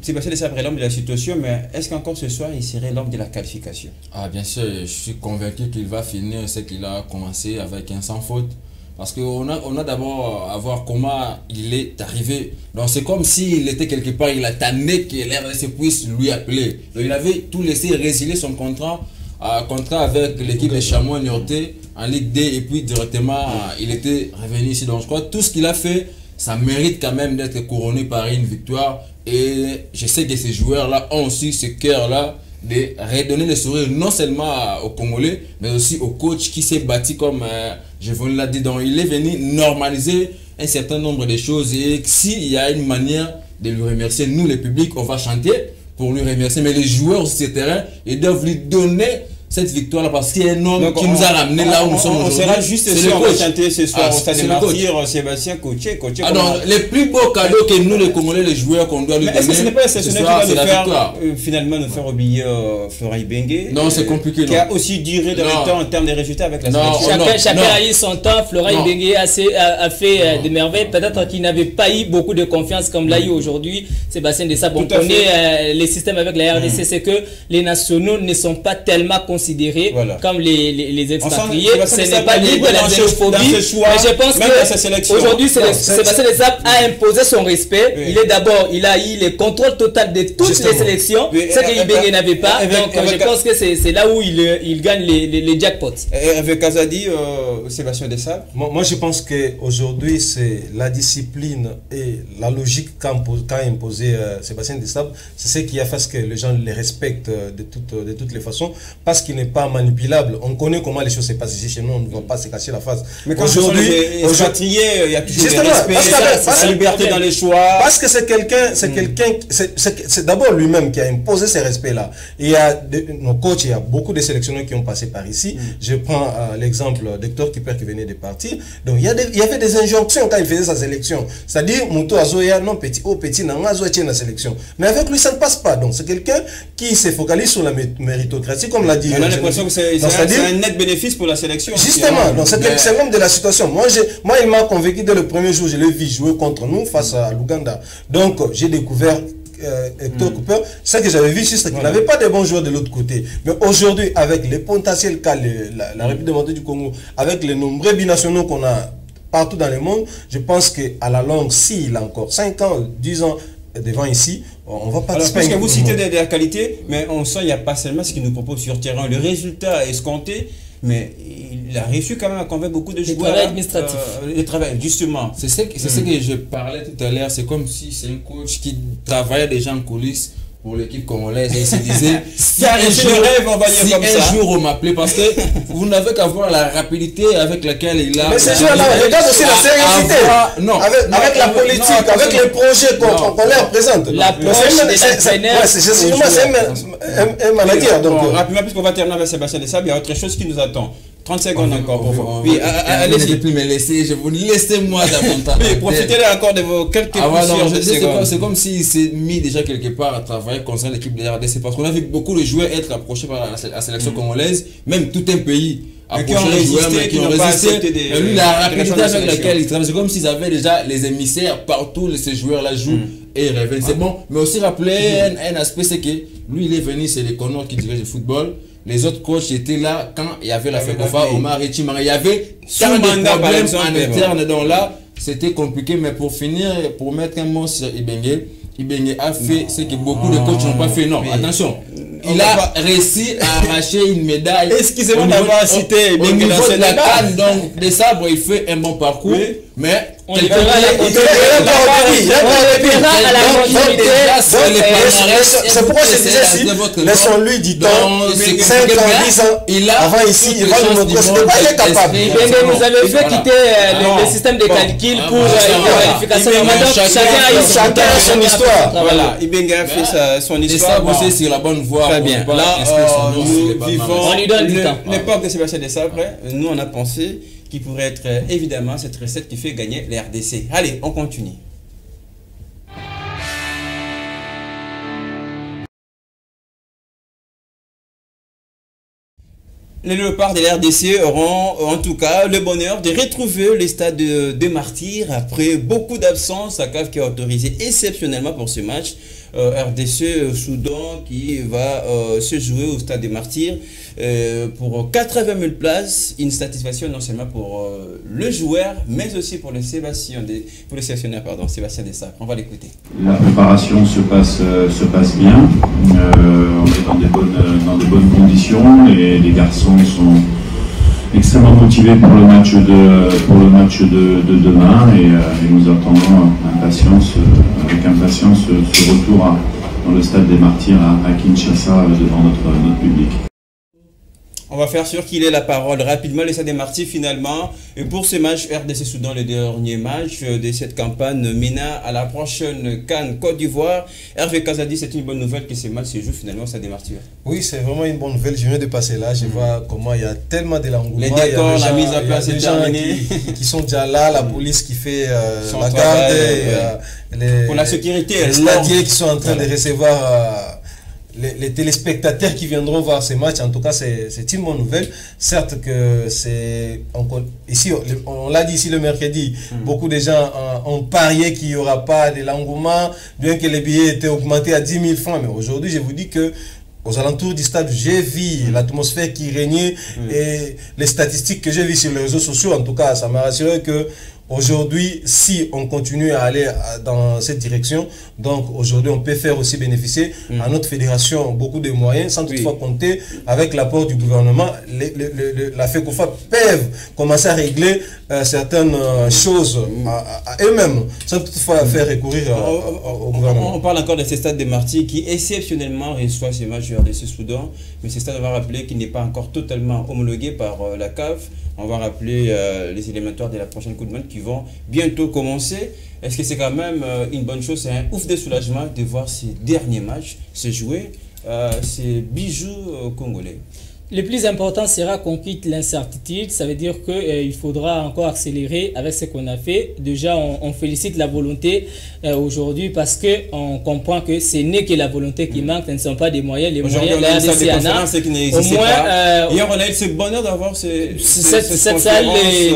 Sébastien Desabre est l'homme de la situation, mais est-ce qu'encore ce soir, il serait l'homme de la qualification? Ah, bien sûr, je suis convaincu qu'il va finir ce qu'il a commencé avec un sans faute. Parce qu'on a d'abord à voir comment il est arrivé. Donc c'est comme s'il était quelque part, il attendait que l'RDC puisse lui appeler. Donc il avait tout laissé résilier son contrat avec l'équipe de Chamois Niortais en Ligue D et puis directement il était revenu ici. Donc je crois que tout ce qu'il a fait, ça mérite quand même d'être couronné par une victoire. Et je sais que ces joueurs-là ont aussi ce cœur-là de redonner le sourire non seulement aux Congolais, mais aussi au coach qui s'est bâti comme je vous l'ai dit. Donc il est venu normaliser un certain nombre de choses. Et s'il y a une manière de lui remercier, nous les publics, on va chanter pour lui remercier. Mais les joueurs sur ce terrain, ils doivent lui donner cette victoire-là parce qu'il y a un homme qui nous a ramené là où nous sommes aujourd'hui. On sera juste sûr, on va chanter ce soir au Stade des Martyrs, Sébastien coaché. Alors, les plus beaux cadeaux que nous, les Congolais, les joueurs qu'on doit lui donner, est-ce que ce n'est pas exceptionnel qui va nous faire finalement nous faire oublier Florent Ibenge? Non, c'est compliqué. Qui a aussi duré dans le temps en termes de résultats avec la sélection. Chacun a eu son temps. Florent Ibenge a fait des merveilles. Peut-être qu'il n'avait pas eu beaucoup de confiance comme l'a eu aujourd'hui Sébastien Desabre. On connaît les systèmes avec la RDC, c'est que les nationaux ne sont pas tellement considérés comme les expatriés. Ce n'est pas libre de la xénophobie. Mais je pense qu'aujourd'hui, Sébastien Desabre a imposé son respect. Il est d'abord, il a eu le contrôle total de toutes les sélections, ce que Ibenge n'avait pas. Donc je pense que c'est là où il gagne les jackpots. Avec Azadi, Sébastien Desabre. Moi je pense qu'aujourd'hui c'est la discipline et la logique qu'a imposé Sébastien Desabre. C'est ce qui a fait que les gens les respectent de toutes les façons. Parce qu'il n'est pas manipulable. On connaît comment les choses se passent ici chez nous, on ne va pas se cacher la face. Mais quand aujourd'hui, il y a toujours le respect, la liberté dans les choix. Parce que c'est quelqu'un, c'est d'abord lui-même qui a imposé ces respects-là. Il y a nos coachs, il y a beaucoup de sélectionneurs qui ont passé par ici. Je prends l'exemple d'Hector Kipper qui venait de partir. Donc il y avait des injonctions quand il faisait sa sélection. C'est-à-dire, Mouto Azoya, non petit, oh petit, non Azoya tient la sélection. Mais avec lui, ça ne passe pas. Donc c'est quelqu'un qui se focalise sur la méritocratie, comme l'a dit. On a l'impression que c'est un net bénéfice pour la sélection. Justement, c'est l'homme de la situation. Moi, il m'a convaincu dès le premier jour, je l'ai vu jouer contre nous face à l'Ouganda. Donc, j'ai découvert Hector Cooper. Ce que j'avais vu, c'est qu'il n'avait pas de bons joueurs de l'autre côté. Mais aujourd'hui, avec les potentiels qu'a la République démocratique du Congo, avec les nombreux binationaux qu'on a partout dans le monde, je pense qu'à la longue, s'il a encore 5 ans, 10 ans, devant ici, on va pas. Alors, parce que vous citez de la qualité, mais on sent qu'il n'y a pas seulement ce qu'il nous propose sur terrain. Le résultat est escompté, mais il a réussi quand même à convaincre beaucoup de joueurs. Le travail administratif. Le travail, justement. C'est ce que je parlais tout à l'heure. C'est comme si c'est un coach qui travaillait déjà en coulisses pour l'équipe congolaise et il se disait si un jour on m'appelait, parce que vous n'avez qu'à voir la rapidité avec laquelle il a. Mais ces joueurs-là, regarde aussi la sérieuxité. Avec la politique, avec les projets qu'on leur présente. C'est un manager. Donc, rapidement, puisqu'on va terminer avec Sébastien Desabre, il y a autre chose qui nous attend. 30 secondes encore pour vous. Oui, allez-y. Plus me laisser, je vous laissez-moi davantage. Oui, profitez encore de vos quelques secondes. C'est comme s'il s'est mis déjà quelque part à travailler concernant l'équipe de la RDC, parce qu'on a vu beaucoup de joueurs être approchés par la sélection congolaise, même tout un pays approché de joueurs mais qui ont résisté. Mais lui, la rapidité avec laquelle il travaille, c'est comme s'ils avaient déjà les émissaires partout, ces joueurs-là jouent et ils reviennent. C'est bon, mais aussi rappeler un aspect, c'est que lui, il est venu, c'est les Conors qui dirigent le football. Les autres coachs étaient là quand il y avait la FECOFA, Omar et Chimara. Il y avait tant de problèmes en interne. Donc là, c'était compliqué. Mais pour finir, pour mettre un mot sur Ibenge a fait ce que beaucoup de coachs n'ont pas fait. Non, attention. Il a réussi à arracher une médaille. Excusez-moi d'avoir cité au niveau de la CAN. Donc, Desabre, il fait un bon parcours. Mais on verra à la continuité. C'est pourquoi je disais si laissons-lui du temps, 5 ans, 10 ans, avant ici, il va nous montrer ce qu'il est capable. Vous avez fait quitter le système de calcul pour la qualification. Chacun a son histoire. Voilà, Ibenge a fait son histoire. Desabre aussi sur la bonne voie. Très bien. Là, nous vivons l'époque de Sébastien Desabre. Nous, on a pensé qui pourrait être évidemment cette recette qui fait gagner les RDC. Allez, on continue. Les Léopards de l'RDC auront en tout cas le bonheur de retrouver le stade de Martyrs après beaucoup d'absence. La CAF qui a autorisé exceptionnellement pour ce match. RDC Soudan qui va se jouer au stade des Martyrs pour 80 000 places, une satisfaction non seulement pour le joueur mais aussi pour le sélectionneur, Sébastien Desabre. On va l'écouter. La préparation se passe bien, on est dans de bonnes conditions, les garçons sont extrêmement motivés pour le match de demain et nous attendons avec impatience ce retour dans le stade des Martyrs à Kinshasa devant notre public. On va faire sûr qu'il ait la parole rapidement, le stade des Martyrs finalement. Et pour ce match RDC Soudan, le dernier match de cette campagne MENA à la prochaine CAN Côte d'Ivoire. Hervé Kazadi, c'est une bonne nouvelle que ce match se joue finalement au stade des Martyrs. Oui, c'est vraiment une bonne nouvelle. Je viens de passer là, je vois comment il y a tellement de l'engouement. Les décors, la mise en place est terminée. Qui sont déjà là, la police qui fait la garde, pour la sécurité. Les stadiers qui sont en train de recevoir les téléspectateurs qui viendront voir ces matchs. En tout cas, c'est une bonne nouvelle. Certes que c'est ici, on l'a dit ici le mercredi, beaucoup de gens ont parié qu'il n'y aura pas de l'engouement, bien que les billets étaient augmentés à 10 000 francs. Mais aujourd'hui, je vous dis que aux alentours du stade, j'ai vu l'atmosphère qui régnait et les statistiques que j'ai vues sur les réseaux sociaux. En tout cas, ça m'a rassuré que aujourd'hui, si on continue à aller dans cette direction, donc aujourd'hui on peut faire aussi bénéficier à notre fédération beaucoup de moyens, sans toutefois compter avec l'apport du gouvernement. La FECOFA peuvent commencer à régler certaines choses à eux-mêmes, sans toutefois faire recourir au gouvernement. On parle encore de ce stade de Martyrs qui exceptionnellement reçoit ces matchs RDC Soudan, mais ce stade, on va rappeler qu'il n'est pas encore totalement homologué par la CAF. On va rappeler les élémentaires de la prochaine Coupe du Monde qui vont bientôt commencer. Est-ce que c'est quand même une bonne chose? C'est un ouf de soulagement de voir ces derniers matchs se jouer, ces bijoux congolais. Le plus important sera qu'on quitte l'incertitude. Ça veut dire qu'il faudra encore accélérer avec ce qu'on a fait. Déjà, on félicite la volonté aujourd'hui parce qu'on comprend que ce n'est que la volonté qui manque, ce ne sont pas des moyens. Les moyens, la RDC en a. Au moins, hier, on a eu ce bonheur d'avoir cette salle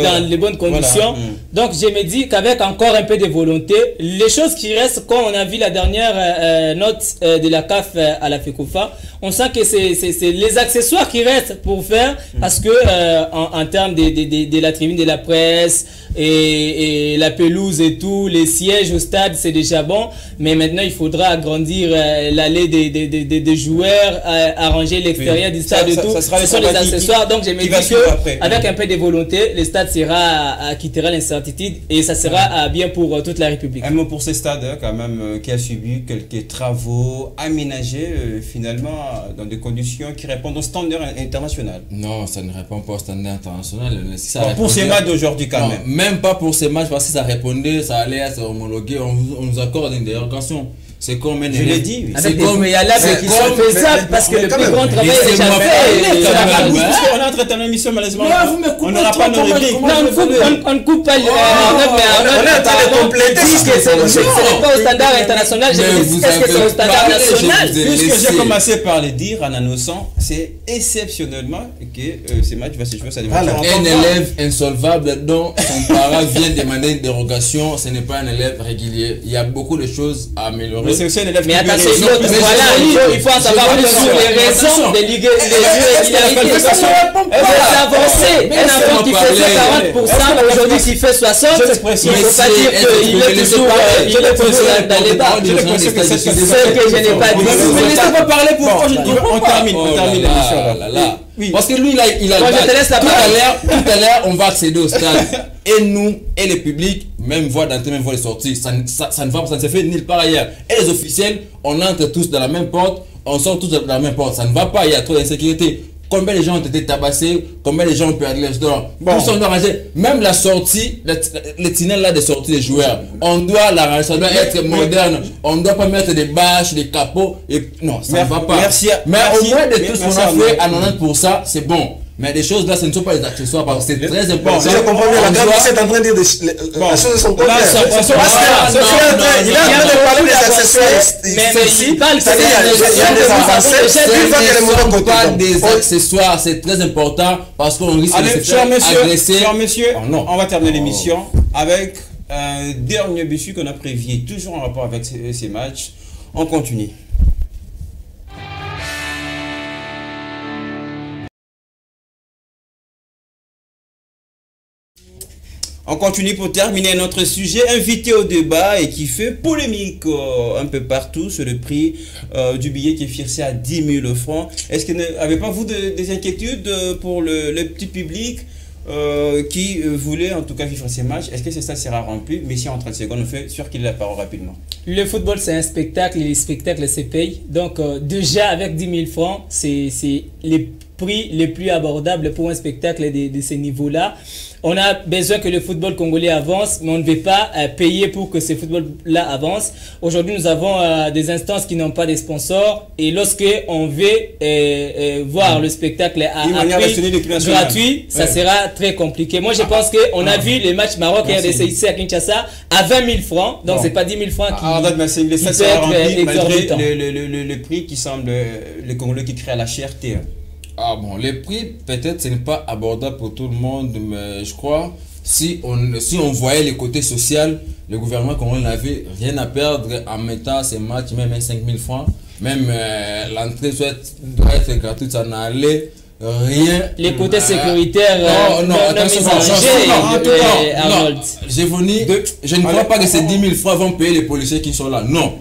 dans les bonnes conditions. Voilà. Donc, je me dis qu'avec encore un peu de volonté, les choses qui restent, comme on a vu la dernière note de la CAF à la FECOFA, on sent que c'est les accessoires qui qui reste pour faire, parce que en termes de la tribune de la presse et la pelouse et tout, les sièges au stade, c'est déjà bon, mais maintenant il faudra agrandir l'allée des joueurs, arranger l'extérieur du stade et tout. Ce sont les accessoires, donc je me dis que avec un peu de volonté, le stade quittera l'incertitude et ça sera bien pour toute la République. Un mot pour ce stade quand même qui a subi quelques travaux aménagés finalement dans des conditions qui répondent au standard international. Non, ça ne répond pas au standard international. Pour ces matchs d'aujourd'hui quand même. Même pas pour ces matchs parce que ça répondait, ça allait être homologué, on nous accorde une dérogation. C'est comme un élève. Je l'ai dit. Oui. C'est comme il y a là qui sont faisables parce que le plus grand travail est déjà fait. On est en train de l'émission malheureusement. On n'aura pas nos rubriques. On ne coupe pas. On est en train de compléter. Ce n'est pas au standard international. Je me dis, est-ce que c'est au standard national? Puisque j'ai commencé par le dire en annonçant, c'est exceptionnellement que ces matchs vont se jouer. Un élève insolvable dont son parent vient demander une dérogation, ce n'est pas un élève régulier. Il y a beaucoup de choses à améliorer. C'est aussi un élève. Mais attention, il faut en savoir plus sur les raisons des irrégularités. Un enfant qui faisait 40%, aujourd'hui qui fait 60%, il ne faut pas dire qu'il est toujours dans les bas. Ce que je n'ai pas dit. Mais laissez pas parler pour on termine l'émission. Oui. Parce que lui, il a tout à l'heure, on va accéder au stade. Et nous, et le public, même voie d'entrée, même voie de sortie, ça ne se fait nulle part ailleurs. Et les officiels, on entre tous dans la même porte, on sort tous dans la même porte. Ça ne va pas, il y a trop d'insécurité. Combien de gens ont été tabassés, combien de gens ont perdu les stores. Tout ça, on doit arranger. Même la sortie, le tunnel là de sortie des joueurs, on doit l'arranger, ça doit être moderne. On ne doit pas mettre des bâches, des capots. Et non, ça ne va pas. Mais au moins de tout ce qu'on a fait à 90%, c'est bon. Mais des choses là, ce ne sont pas des accessoires parce que c'est très important. Je comprends bien, la grande est en train de dire les choses sont contraires. Il est en train de parler des accessoires. Mais il parle des accessoires, c'est très important parce qu'on risque de se faire agresser. Chers messieurs, on va terminer l'émission avec un dernier biscuit qu'on a prévu, toujours en rapport avec ces matchs. On continue. On continue pour terminer notre sujet, invité au débat et qui fait polémique un peu partout sur le prix du billet qui est fixé à 10 000 francs. Est-ce que n'avez pas vous des inquiétudes pour le petit public qui voulait en tout cas vivre ces matchs? Est-ce que ça sera rempli? Mais si en 30 secondes, on fait sûr qu'il la parole rapidement. Le football c'est un spectacle et les spectacles se payent. Donc déjà avec 10 000 francs, c'est les prix les plus abordables pour un spectacle de ce niveau-là. On a besoin que le football congolais avance, mais on ne veut pas payer pour que ce football-là avance. Aujourd'hui, nous avons des instances qui n'ont pas de sponsors. Et lorsque on veut voir le spectacle à prix gratuit, ça sera très compliqué. Moi, je pense qu'on a vu les matchs Maroc et RDC ici à Kinshasa à 20 000 francs. Donc, c'est pas 10 000 francs qui peut être exorbitant. Le prix qui semble le Congolais qui crée à la cherté. Ah bon, les prix, peut-être ce n'est pas abordable pour tout le monde, mais je crois, si on voyait le côté social, le gouvernement congolais n'avait rien à perdre en mettant ces matchs, même 5 000 francs, même l'entrée doit être gratuite, ça n'allait rien. Les côtés sécuritaires, non, je ne crois pas que ces 10 000 francs vont payer les policiers qui sont là, non.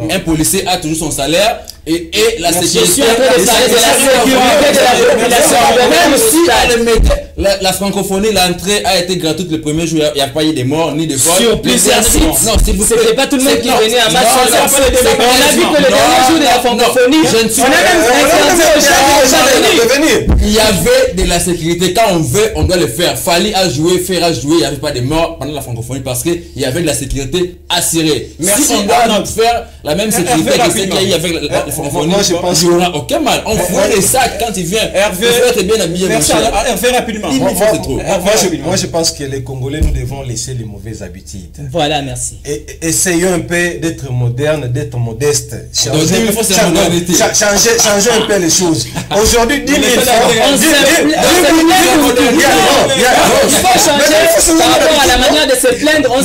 Un policier a toujours son salaire et la sécurité de la population. La francophonie, l'entrée a été gratuite le premier jour, il n'y a pas eu de morts ni de vols. Sur plusieurs sites. Non, c'était pas tout le monde qui venait à match. On a vu que le dernier jour de la francophonie, on a même il y avait de la sécurité. Quand on veut, on doit le faire. Fali a joué, Fer a joué, il n'y avait pas de morts pendant la francophonie parce qu'il y avait de la sécurité assurée. Si on doit faire la même sécurité que ce qu'il y a eu avec la francophonie, il n'y aura aucun mal. On voit les sacs quand il vient. Hervé, bien habillé. Hervé, rapidement. Moi, je pense que les Congolais, nous devons laisser les mauvaises habitudes. Voilà, merci. Et essayons un peu d'être moderne, d'être modeste. Changer un peu les choses. Aujourd'hui, 10 000 francs. Il faut changer par rapport à la manière de se plaindre.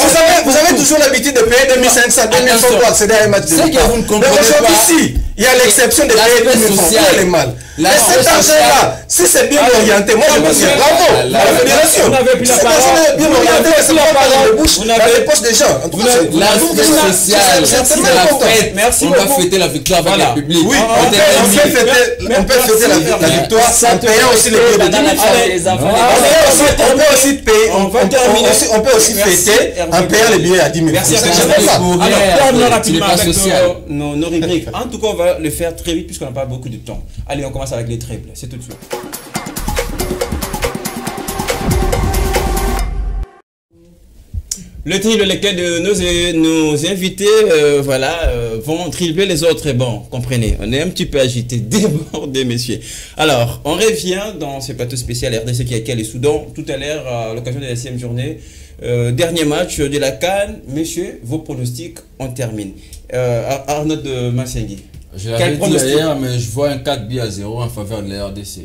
Vous avez toujours l'habitude de payer 2500, 2000 francs pour accéder à un match de C'est que vous ne comprenez mais aujourd'hui, pas. si, il y a l'exception de payer 2000 francs. Où est le mal? Mais cet argent-là, si c'est bien orienté, moi je vous dis bravo à la fédération. Si cet argent est bien orienté, c'est pas par dans les bouches, dans les poches des gens. En tout cas, l'aspect social, Merci on va beaucoup. fêter la victoire avec le public. oui, on peut fêter la victoire en payant aussi les billets de 10 000 francs. On peut aussi payer, on peut aussi fêter en payant les billets à 10 000 francs. Merci. Alors, terminons rapidement avec nos rubriques. En tout cas, on va le faire très vite puisqu'on n'a pas beaucoup de temps. Allez, on commence avec les triples. C'est tout de suite. Le triple, lesquels de nos invités vont tripler les autres. Et bon, comprenez, on est un petit peu agité, débordé, messieurs. Alors, on revient dans ce plateau spécial RDC qui est le Soudan. Tout à l'heure, à l'occasion de la 6e journée, dernier match de la CAN. Messieurs, vos pronostics, on termine. Arnaud de Massengui. Je l'avais dit hier, mais je vois un 4-0 en faveur de la RDC.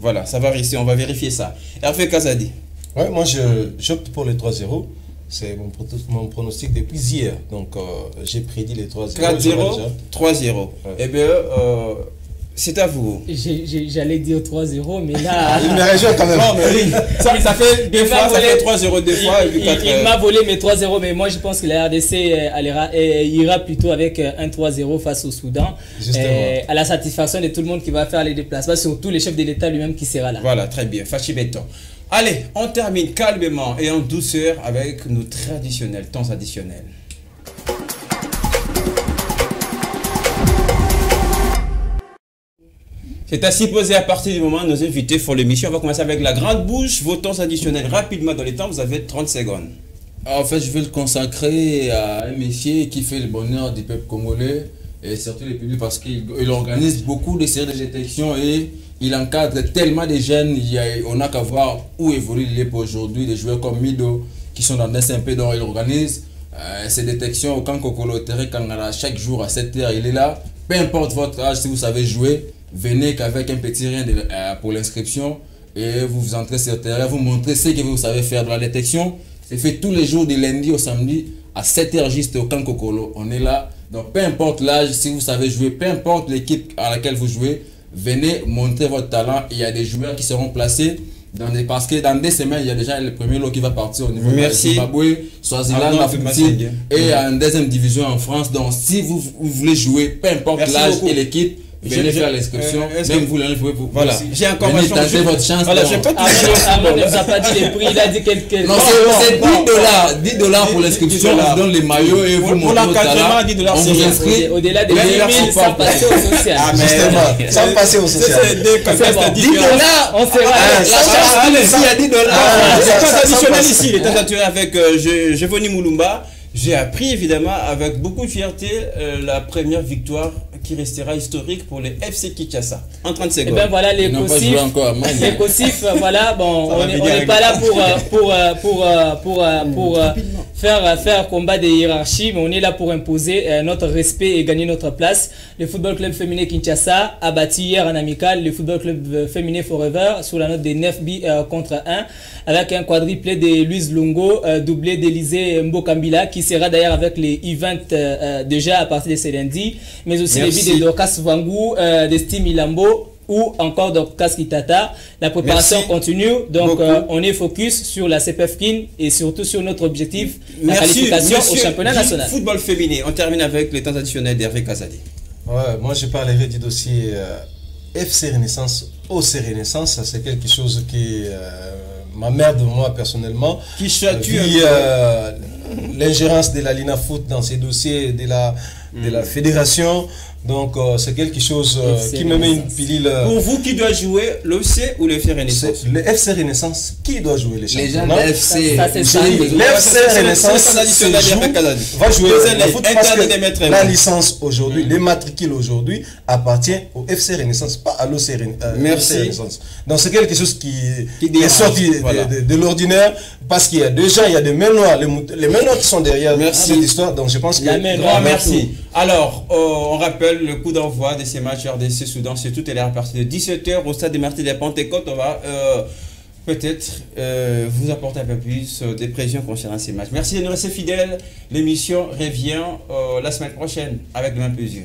Voilà, ça va rester, on va vérifier ça. Hervé Kazadi. Ouais, moi j'opte pour les 3-0. C'est mon pronostic depuis hier. Donc j'ai prédit les 3-0. 4-0, 3-0. Ouais. Eh bien, c'est à vous. J'allais dire 3-0, mais là. Il me rejoint quand même. Non, mais oui, ça fait deux fois, ça fait 3-0 deux fois. Il m'a volé mes 3-0, mais moi je pense que la RDC ira plutôt avec un 3-0 face au Soudan. À la satisfaction de tout le monde qui va faire les déplacements, surtout le chef de l'État lui-même qui sera là. Voilà, très bien. Fachi Béton. Allez, on termine calmement et en douceur avec nos traditionnels temps additionnels. C'est ainsi posé à partir du moment où nos invités font l'émission. On va commencer avec la grande bouche. Vos temps additionnels rapidement dans les temps. Vous avez 30 secondes. En fait, je vais le consacrer à un monsieur qui fait le bonheur du peuple congolais et surtout le public parce qu'il organise beaucoup de séries de détection et il encadre tellement de jeunes. On n'a qu'à voir où évolue l'EP aujourd'hui. Des joueurs comme Mido qui sont dans le SMP, dont il organise ces détections au camp Kokolo Terre Kangara chaque jour à 7h. Il est là. Peu importe votre âge, si vous savez jouer, venez qu'avec un petit rien pour l'inscription et vous entrez sur terrain, vous montrez ce que vous savez faire de la détection. C'est fait tous les jours du lundi au samedi à 7h juste au camp Kokolo. On est là. Donc peu importe l'âge, si vous savez jouer, peu importe l'équipe à laquelle vous jouez, venez montrer votre talent. Il y a des joueurs qui seront placés parce que dans 2 semaines, il y a déjà le premier lot qui va partir au niveau de Zimbabwe, Swaziland, Afrique et en 2e division en France. Donc si vous voulez jouer, peu importe l'âge et l'équipe, venez faire l'inscription. Même vous, vous pouvez. Voilà. J'ai encore tenter votre chance. Voilà, j'ai pas Arnaud ne nous a pas dit les prix, il a dit quelques. Non, c'est $10 pour l'inscription. On vous donne les maillots et vous montrez votre talent. $10, on vous inscrit. Au-delà des 20 000, sans passer au social. Ah, mais justement, sans passer au social. $10, on sera allez, s'il y a $10. Les temps additionnels ici, les temps additionnels avec Jevoni Moulumba. J'ai appris évidemment avec beaucoup de fierté la première victoire qui restera historique pour les FC Kinshasa en 30 secondes. Et ben voilà les COSIF, voilà, bon, on n'est pas là pour faire combat des hiérarchies, mais on est là pour imposer notre respect et gagner notre place. Le football club féminin Kinshasa a battu hier en amical le football club féminin Forever sur la note de 9 buts contre 1 avec un quadruplé de Louise Longo, doublé d'Elysée Mbokambila qui sera d'ailleurs avec les events déjà à partir de ce lundi, mais aussi les buts de Dorcas Vangou, de Steve Milambo ou encore Dorcas Kitata. La préparation continue, donc on est focus sur la CPF Kin et surtout sur notre objectif, la qualification au championnat national. Football féminin, on termine avec les temps additionnels d'Hervé Kazadi. Ouais, moi je parlerai du dossier FC Renaissance, OC Renaissance, c'est quelque chose qui m'emmerde moi personnellement. Qui chatue l'ingérence de la Lina Foot dans ces dossiers de la fédération. Donc c'est quelque chose qui me met une pilule. Pour vous, qui doit jouer, l'OC ou le FC Renaissance? Le FC Renaissance, qui doit jouer les championnats? Les gens de l'FC Renaissance va jouer le foot parce que la licence aujourd'hui, les matricules aujourd'hui appartient au FC Renaissance, pas à l'OC Renaissance. Donc c'est quelque chose qui est sorti de l'ordinaire parce qu'il y a déjà il y a des mains noires, les mains noires qui sont derrière cette histoire. Donc je pense que merci. Alors on rappelle le coup d'envoi de ces matchs RDC Soudan, c'est tout à l'heure à partir de 17h au stade de Martyrs des Pentecôtes. On va peut-être vous apporter un peu plus des prévisions concernant ces matchs. Merci de nous rester fidèles. L'émission revient la semaine prochaine avec de même plaisir.